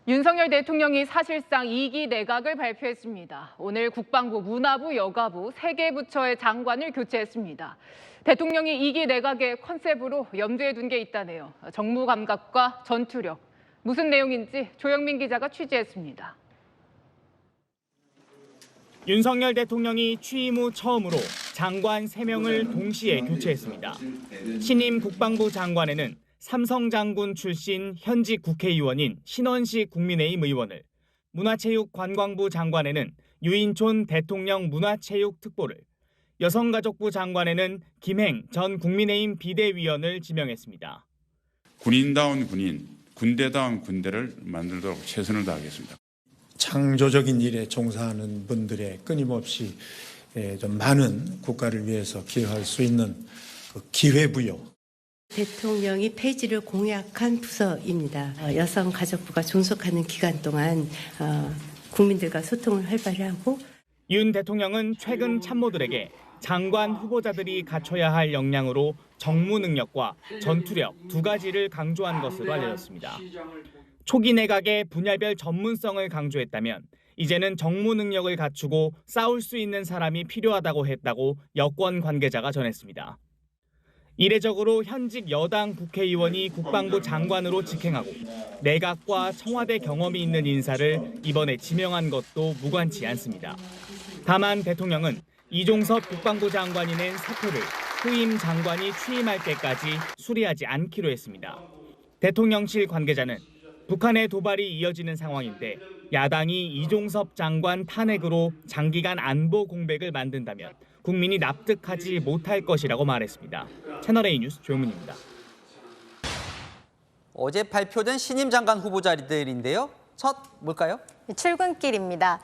윤석열 대통령이 사실상 2기 내각을 발표했습니다. 오늘 국방부, 문화부, 여가부 3개 부처의 장관을 교체했습니다. 대통령이 2기 내각의 컨셉으로 염두에 둔 게 있다네요. 정무 감각과 전투력. 무슨 내용인지 조영민 기자가 취재했습니다. 윤석열 대통령이 취임 후 처음으로 장관 3명을 동시에 교체했습니다. 신임 국방부 장관에는 삼성 장군 출신 현직 국회의원인 신원식 국민의힘 의원을, 문화체육관광부 장관에는 유인촌 대통령 문화체육특보를, 여성가족부 장관에는 김행 전 국민의힘 비대위원을 지명했습니다. 군인다운 군인, 군대다운 군대를 만들도록 최선을 다하겠습니다. 창조적인 일에 종사하는 분들의 끊임없이 좀 많은 국가를 위해서 기여할 수 있는 기회부여. 대통령이 폐지를 공약한 부서입니다. 여성가족부가 존속하는 기간 동안 국민들과 소통을 활발히 하고. 윤 대통령은 최근 참모들에게 장관 후보자들이 갖춰야 할 역량으로 정무 능력과 전투력 2가지를 강조한 것으로 알려졌습니다. 초기 내각의 분야별 전문성을 강조했다면 이제는 정무 능력을 갖추고 싸울 수 있는 사람이 필요하다고 했다고 여권 관계자가 전했습니다. 이례적으로 현직 여당 국회의원이 국방부 장관으로 직행하고 내각과 청와대 경험이 있는 인사를 이번에 지명한 것도 무관치 않습니다. 다만 대통령은 이종섭 국방부 장관이 낸 사표를 후임 장관이 취임할 때까지 수리하지 않기로 했습니다. 대통령실 관계자는 북한의 도발이 이어지는 상황인데 야당이 이종섭 장관 탄핵으로 장기간 안보 공백을 만든다면 국민이 납득하지 못할 것이라고 말했습니다. 채널A 뉴스 조영민입니다. 어제 발표된 신임 장관 후보자들인데요. 첫 뭘까요? 출근길입니다.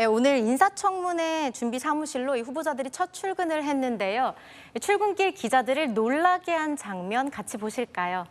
오늘 인사청문회 준비 사무실로 이 후보자들이 첫 출근을 했는데요. 출근길 기자들을 놀라게 한 장면 같이 보실까요?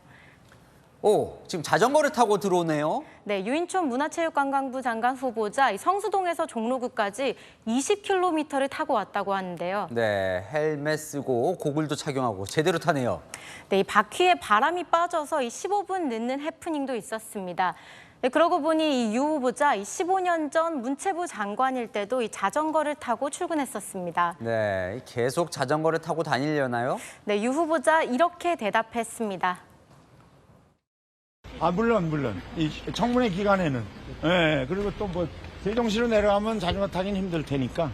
오, 지금 자전거를 타고 들어오네요. 네, 유인촌 문화체육관광부 장관 후보자 성수동에서 종로구까지 20km를 타고 왔다고 하는데요. 네, 헬멧 쓰고 고글도 착용하고 제대로 타네요. 네, 이 바퀴에 바람이 빠져서 15분 늦는 해프닝도 있었습니다. 네, 그러고 보니 이 유 후보자 15년 전 문체부 장관일 때도 이 자전거를 타고 출근했었습니다. 네, 계속 자전거를 타고 다니려나요? 네, 유 후보자 이렇게 대답했습니다. 물론. 이 청문회 기간에는. 예, 그리고 또 뭐 세종시로 내려가면 자전거 타긴 힘들 테니까.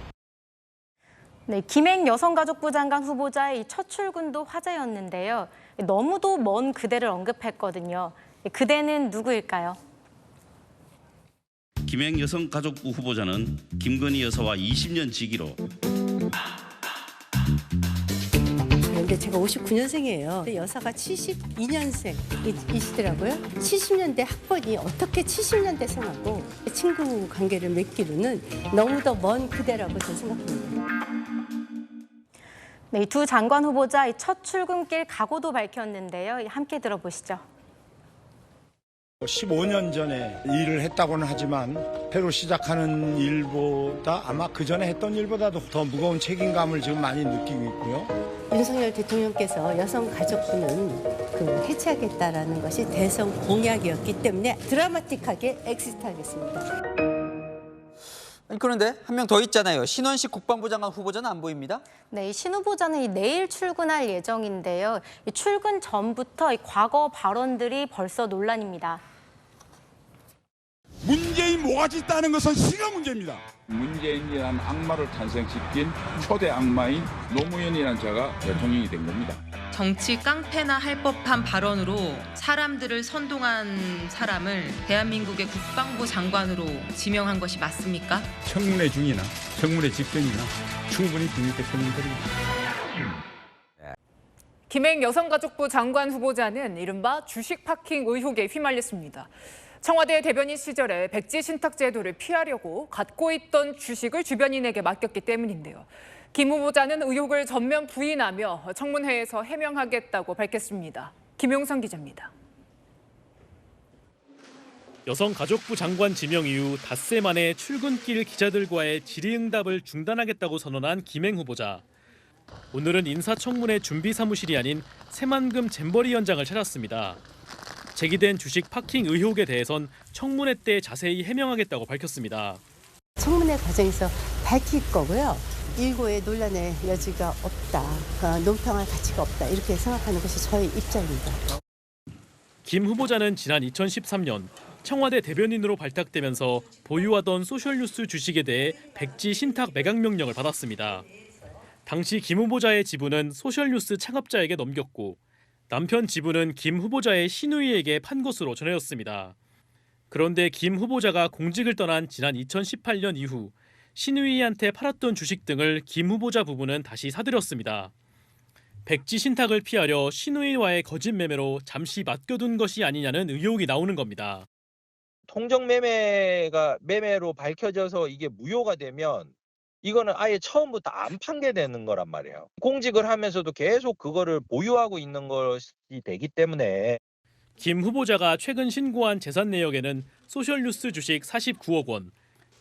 네, 김행 여성가족부 장관 후보자의 첫 출근도 화제였는데요. 너무도 먼 그대를 언급했거든요. 그대는 누구일까요? 김행 여성가족부 후보자는 김건희 여사와 20년 지기로. 근데 제가 59년생이에요. 여사가 72년생이시더라고요. 70년대 학번이 어떻게 70년대 생하고 친구 관계를 맺기로는 너무도 먼 그대라고 저는 생각합니다. 네, 두 장관 후보자 첫 출근길 각오도 밝혔는데요. 함께 들어보시죠. 15년 전에 일을 했다고는 하지만 새로 시작하는 일보다 아마 그 전에 했던 일보다도 더 무거운 책임감을 지금 많이 느끼고 있고요. 윤석열 대통령께서 여성가족부는 해체하겠다라는 것이 대선 공약이었기 때문에 드라마틱하게 엑시트하겠습니다. 그런데 한 명 더 있잖아요. 신원식 국방부 장관 후보자는 안 보입니다. 네, 신 후보자는 내일 출근할 예정인데요. 출근 전부터 과거 발언들이 벌써 논란입니다. 문재인 모가지 따는 것은 시가 문제입니다. 문재인이라는 악마를 탄생시킨 초대 악마인 노무현이라는 자가 대통령이 된 겁니다. 정치 깡패나 할 법한 발언으로 사람들을 선동한 사람을 대한민국의 국방부 장관으로 지명한 것이 맞습니까? 청문회 중이나 청문회 직전이나 충분히 국민대통령이 드립니다. 김행 여성가족부 장관 후보자는 이른바 주식 파킹 의혹에 휘말렸습니다. 청와대 대변인 시절에 백지 신탁 제도를 피하려고 갖고 있던 주식을 주변인에게 맡겼기 때문인데요. 김 후보자는 의혹을 전면 부인하며 청문회에서 해명하겠다고 밝혔습니다. 김용선 기자입니다. 여성가족부 장관 지명 이후 닷새 만에 출근길 기자들과의 질의응답을 중단하겠다고 선언한 김행 후보자. 오늘은 인사청문회 준비 사무실이 아닌 새만금 잼버리 현장을 찾았습니다. 제기된 주식 파킹 의혹에 대해선 청문회 때 자세히 해명하겠다고 밝혔습니다. 청문회 과정에서 밝힐 거고요. 일고의 논란의 여지가 없다, 논평할 가치가 없다 이렇게 생각하는 것이 저의 입장입니다. 김 후보자는 지난 2013년 청와대 대변인으로 발탁되면서 보유하던 소셜뉴스 주식에 대해 백지 신탁 매각 명령을 받았습니다. 당시 김 후보자의 지분은 소셜뉴스 창업자에게 넘겼고 남편 지분은 김 후보자의 시누이에게 판 것으로 전해졌습니다. 그런데 김 후보자가 공직을 떠난 지난 2018년 이후 시누이한테 팔았던 주식 등을 김 후보자 부부는 다시 사들였습니다. 백지 신탁을 피하려 시누이와의 거짓 매매로 잠시 맡겨둔 것이 아니냐는 의혹이 나오는 겁니다. 통정 매매로 밝혀져서 이게 무효가 되면 이거는 아예 처음부터 안 판게되는 거란 말이에요. 공직을 하면서도 계속 그거를 보유하고 있는 것이 되기 때문에. 김 후보자가 최근 신고한 재산 내역에는 소셜뉴스 주식 49억 원,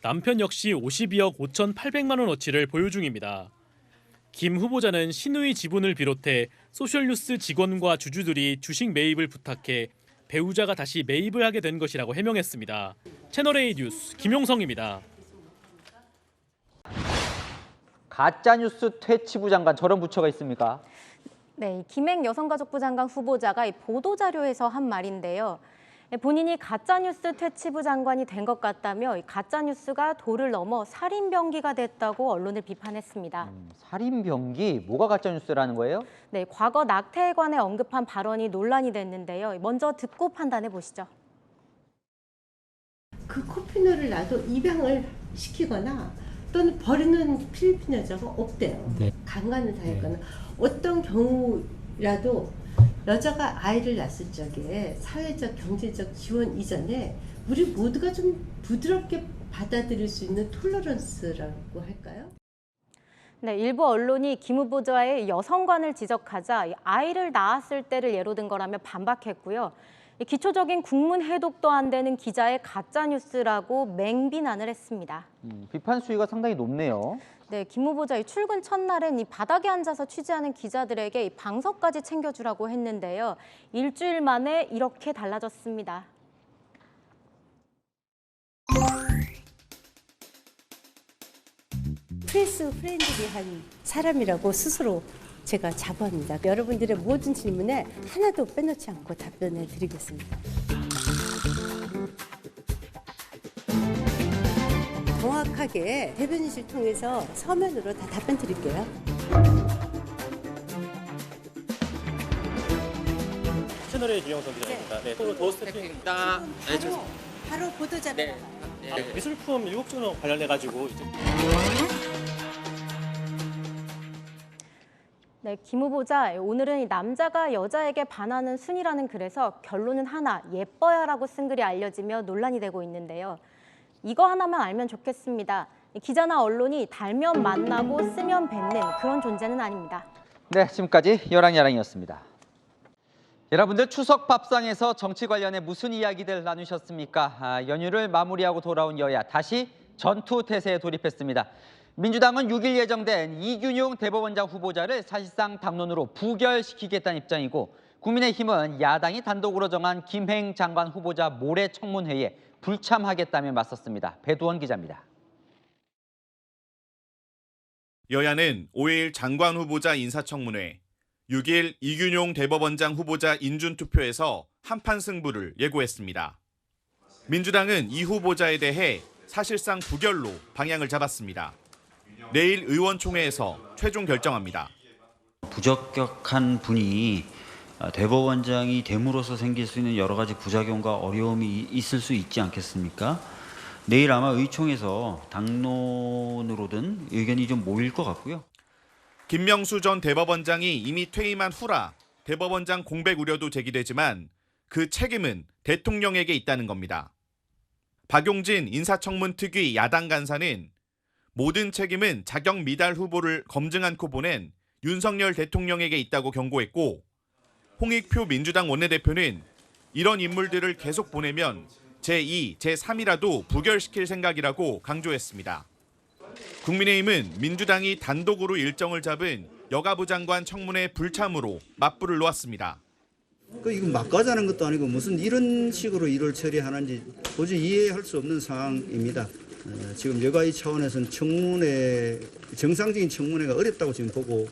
남편 역시 52억 5,800만 원어치를 보유 중입니다. 김 후보자는 시누이 지분을 비롯해 소셜뉴스 직원과 주주들이 주식 매입을 부탁해 배우자가 다시 매입을 하게 된 것이라고 해명했습니다. 채널A 뉴스 김용성입니다. 가짜뉴스 퇴치부 장관 저런 부처가 있습니까? 네, 김행 여성가족부 장관 후보자가 이 보도자료에서 한 말인데요. 본인이 가짜뉴스 퇴치부 장관이 된 것 같다며 이 가짜뉴스가 도를 넘어 살인병기가 됐다고 언론을 비판했습니다. 살인병기? 뭐가 가짜뉴스라는 거예요? 네, 과거 낙태에 관해 언급한 발언이 논란이 됐는데요. 먼저 듣고 판단해 보시죠. 그 코피노를 놔도 입양을 시키거나 또는 버리는 필리핀 여자가 없대요. 네. 강간을 당했거나 어떤 경우라도 여자가 아이를 낳았을 적에 사회적, 경제적 지원 이전에 우리 모두가 좀 부드럽게 받아들일 수 있는 톨러런스라고 할까요? 네, 일부 언론이 김 후보자의 여성관을 지적하자 아이를 낳았을 때를 예로 든 거라며 반박했고요. 기초적인 국문 해독도 안 되는 기자의 가짜뉴스라고 맹비난을 했습니다. 비판 수위가 상당히 높네요. 네, 김 후보자 출근 첫날엔 이 바닥에 앉아서 취재하는 기자들에게 이 방석까지 챙겨주라고 했는데요. 일주일 만에 이렇게 달라졌습니다. 프레스 프렌들리한 사람이라고 스스로 제가 자부합니다. 여러분들의 모든 질문에 하나도 빼놓지 않고 답변해 드리겠습니다. 정확하게 대변인실 통해서 서면으로 다 답변 드릴게요. 채널A 유영석 기자입니다. 네, 또 더스태핑입니다. 바로 보도자료 나가요. 미술품 7종 관련해가지고 이제. 네, 김 후보자 오늘은 남자가 여자에게 반하는 순이라는 글에서 결론은 하나, 예뻐야라고 쓴 글이 알려지며 논란이 되고 있는데요. 이거 하나만 알면 좋겠습니다. 기자나 언론이 달면 만나고 쓰면 뱉는 그런 존재는 아닙니다. 네, 지금까지 여랑야랑이었습니다. 여러분들 추석 밥상에서 정치 관련해 무슨 이야기들 나누셨습니까? 연휴를 마무리하고 돌아온 여야 다시 전투태세에 돌입했습니다. 민주당은 6일 예정된 이균용 대법원장 후보자를 사실상 당론으로 부결시키겠다는 입장이고 국민의힘은 야당이 단독으로 정한 김행 장관 후보자 모레 청문회에 불참하겠다며 맞섰습니다. 배두원 기자입니다. 여야는 5일 장관 후보자 인사청문회, 6일 이균용 대법원장 후보자 인준투표에서 한판 승부를 예고했습니다. 민주당은 이 후보자에 대해 사실상 부결로 방향을 잡았습니다. 내일 의원총회에서 최종 결정합니다. 부적격한 분이 대법원장이 됨으로써 생길 수 있는 여러 가지 부작용과 어려움이 있을 수 있지 않겠습니까? 내일 아마 의총에서 당론으로든 의견이 좀 모일 것 같고요. 김명수 전 대법원장이 이미 퇴임한 후라 대법원장 공백 우려도 제기되지만 그 책임은 대통령에게 있다는 겁니다. 박용진 인사청문 특위 야당 간사는 모든 책임은 자격 미달 후보를 검증 않고 보낸 윤석열 대통령에게 있다고 경고했고 홍익표 민주당 원내대표는 이런 인물들을 계속 보내면 제2, 제3이라도 부결시킬 생각이라고 강조했습니다. 국민의힘은 민주당이 단독으로 일정을 잡은 여가부 장관 청문회 불참으로 맞불을 놓았습니다. 이거 막가자는 것도 아니고 무슨 이런 식으로 일을 처리하는지 도저히 이해할 수 없는 상황입니다. 지금 여가위 차원에서는 정상적인 청문회가 어렵다고 지금 보고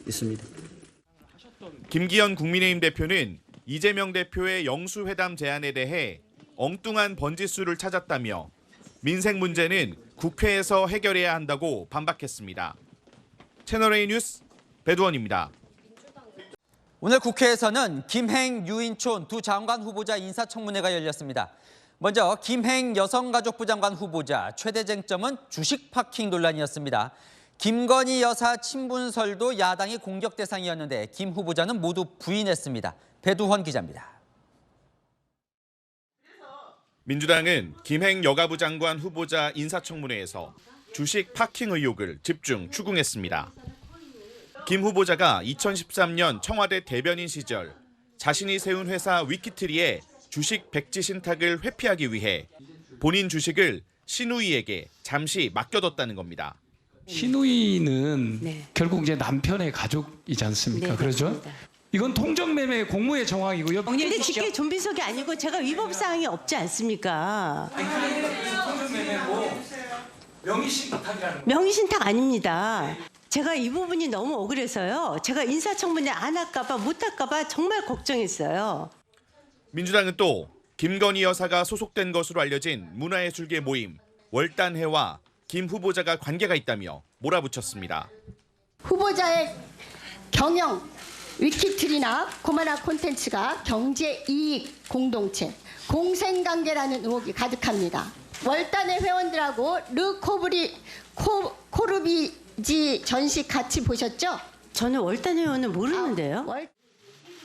있습니다. 김기현 국민의힘 대표는 이재명 대표의 영수회담 제안에 대해 엉뚱한 번지수를 찾았다며 민생 문제는 국회에서 해결해야 한다고 반박했습니다. 채널A 뉴스 배두원입니다. 오늘 국회에서는 김행, 유인촌 두 장관 후보자 인사청문회가 열렸습니다. 먼저 김행 여성가족부 장관 후보자 최대 쟁점은 주식 파킹 논란이었습니다. 김건희 여사 친분설도 야당이 공격 대상이었는데 김 후보자는 모두 부인했습니다. 배두헌 기자입니다. 민주당은 김행 여가부 장관 후보자 인사청문회에서 주식 파킹 의혹을 집중 추궁했습니다. 김 후보자가 2013년 청와대 대변인 시절 자신이 세운 회사 위키트리에 주식 백지 신탁을 회피하기 위해 본인 주식을 신우이에게 잠시 맡겨뒀다는 겁니다. 신우이는 결국 이제 남편의 가족이지 않습니까? 네, 그렇죠? 맞습니다. 이건 통정매매 공모의 정황이고요. 근데 직계 좀비속이 아니고 제가 위법 사항이 없지 않습니까? 통정매매고 명의신탁이라는 명의신탁 아닙니다. 제가 이 부분이 너무 억울해서요. 제가 인사청문회 안 할까봐 못 할까봐 정말 걱정했어요. 민주당은 또 김건희 여사가 소속된 것으로 알려진 문화예술계 모임 월단회와 김 후보자가 관계가 있다며 몰아붙였습니다. 후보자의 경영, 위키트리나 코마나 콘텐츠가 경제 이익 공동체, 공생관계라는 의혹이 가득합니다. 월단회 회원들하고 코르비지 전시 같이 보셨죠? 저는 월단 회원은 모르는데요.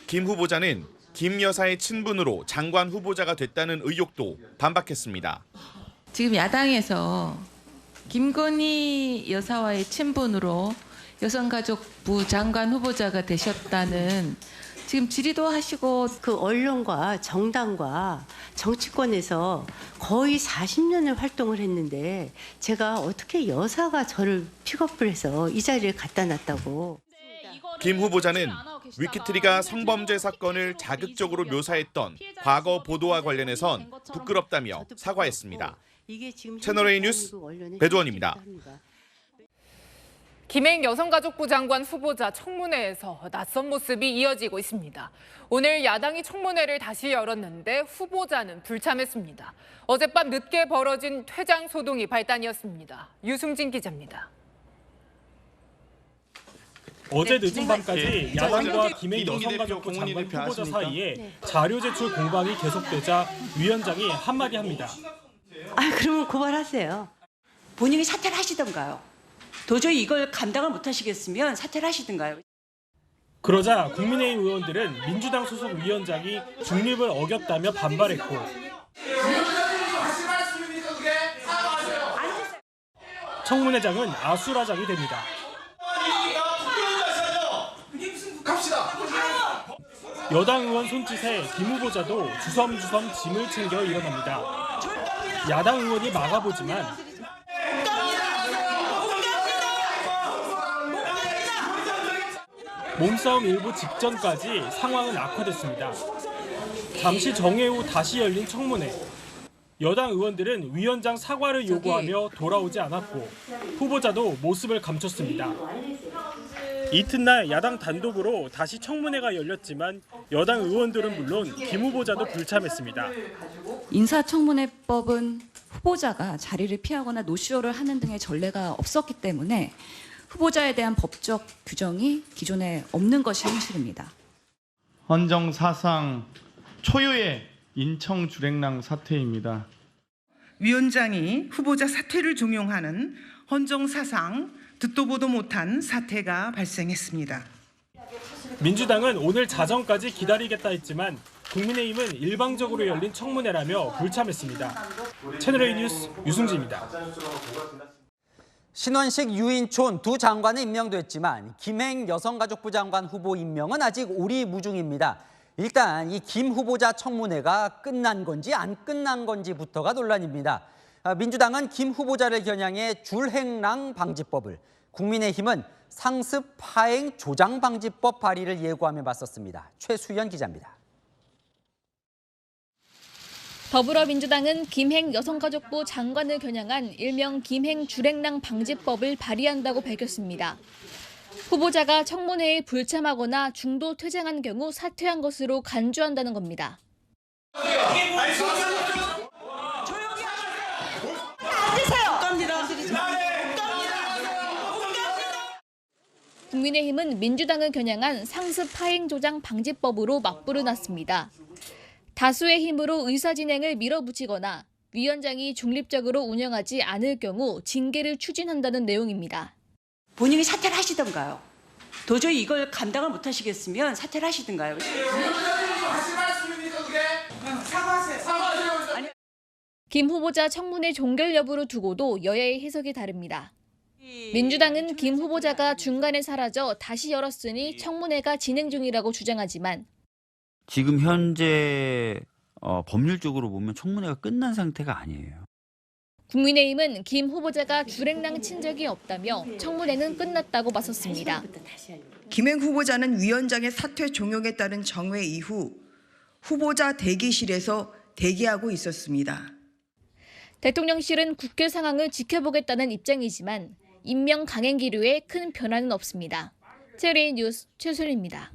김 후보자는 김 여사의 친분으로 장관 후보자가 됐다는 의혹도 반박했습니다. 지금 야당에서 김건희 여사와의 친분으로 여성가족부 장관 후보자가 되셨다는 지금 질의도 하시고 그 언론과 정당과 정치권에서 거의 40년을 활동을 했는데 제가 어떻게 여사가 저를 픽업을 해서 이 자리에 갖다 놨다고. 김 후보자는 위키트리가 성범죄 사건을 자극적으로 묘사했던 과거 보도와 관련해선 부끄럽다며 사과했습니다. 채널A 뉴스 배두원입니다. 김행 여성가족부 장관 후보자 청문회에서 낯선 모습이 이어지고 있습니다. 오늘 야당이 청문회를 다시 열었는데 후보자는 불참했습니다. 어젯밤 늦게 벌어진 퇴장 소동이 발단이었습니다. 유승진 기자입니다. 어제 늦은 밤까지 야당과 김행 여성가족부 장관 후보자 사이에 자료 제출 공방이 계속되자 위원장이 한마디 합니다. 그러면 고발하세요. 본인이 사퇴를 하시던가요? 도저히 이걸 감당을 못하시겠으면 사퇴를 하시든가요? 그러자 국민의힘 의원들은 민주당 소속 위원장이 중립을 어겼다며 반발했고 청문회장은 아수라장이 됩니다. 여당 의원 손짓에 김 후보자도 주섬주섬 짐을 챙겨 일어납니다. 야당 의원이 막아보지만 몸싸움 일부 직전까지 상황은 악화됐습니다. 잠시 정회 후 다시 열린 청문회. 여당 의원들은 위원장 사과를 요구하며 돌아오지 않았고 후보자도 모습을 감췄습니다. 이튿날 야당 단독으로 다시 청문회가 열렸지만 여당 의원들은 물론 김 후보자도 불참했습니다. 인사청문회법은 후보자가 자리를 피하거나 노쇼를 하는 등의 전례가 없었기 때문에 후보자에 대한 법적 규정이 기존에 없는 것이 현실입니다. 헌정사상 초유의 인청 주랭랑 사태입니다. 위원장이 후보자 사퇴를 종용하는 헌정사상 듣도 보도 못한 사태가 발생했습니다. 민주당은 오늘 자정까지 기다리겠다 했지만 국민의힘은 일방적으로 열린 청문회라며 불참했습니다. 채널A 뉴스 유승지입니다. 신원식, 유인촌 두 장관은 임명됐지만 김행 여성가족부 장관 후보 임명은 아직 오리무중입니다. 일단 이 김 후보자 청문회가 끝난 건지 안 끝난 건지부터가 논란입니다. 민주당은 김 후보자를 겨냥해 줄행랑 방지법을, 국민의힘은 상습 파행 조장 방지법 발의를 예고하며 맞섰습니다. 최수연 기자입니다. 더불어민주당은 김행 여성가족부 장관을 겨냥한 일명 김행 주랭랑 방지법을 발의한다고 밝혔습니다. 후보자가 청문회에 불참하거나 중도 퇴장한 경우 사퇴한 것으로 간주한다는 겁니다. 국민의힘은 민주당을 겨냥한 상습 하행 조장 방지법으로 맞불을 놨습니다. 다수의 힘으로 의사 진행을 밀어붙이거나 위원장이 중립적으로 운영하지 않을 경우 징계를 추진한다는 내용입니다. 본인이 사퇴를 하시던가요? 도저히 이걸 감당을 못 하시겠으면 사퇴를 하시던가요? 김 후보자 청문회 종결 여부를 두고도 여야의 해석이 다릅니다. 민주당은 김 후보자가 중간에 사라져 다시 열었으니 청문회가 진행 중이라고 주장하지만 지금 현재 법률적으로 보면 청문회가 끝난 상태가 아니에요. 국민의힘은 김 후보자가 주랭랑 친 적이 없다며 청문회는 끝났다고 맞섰습니다. 김행 후보자는 위원장의 사퇴 종용에 따른 정회 이후 후보자 대기실에서 대기하고 있었습니다. 대통령실은 국회 상황을 지켜보겠다는 입장이지만 임명 강행 기류에 큰 변화는 없습니다. TVN 뉴스 최순희입니다.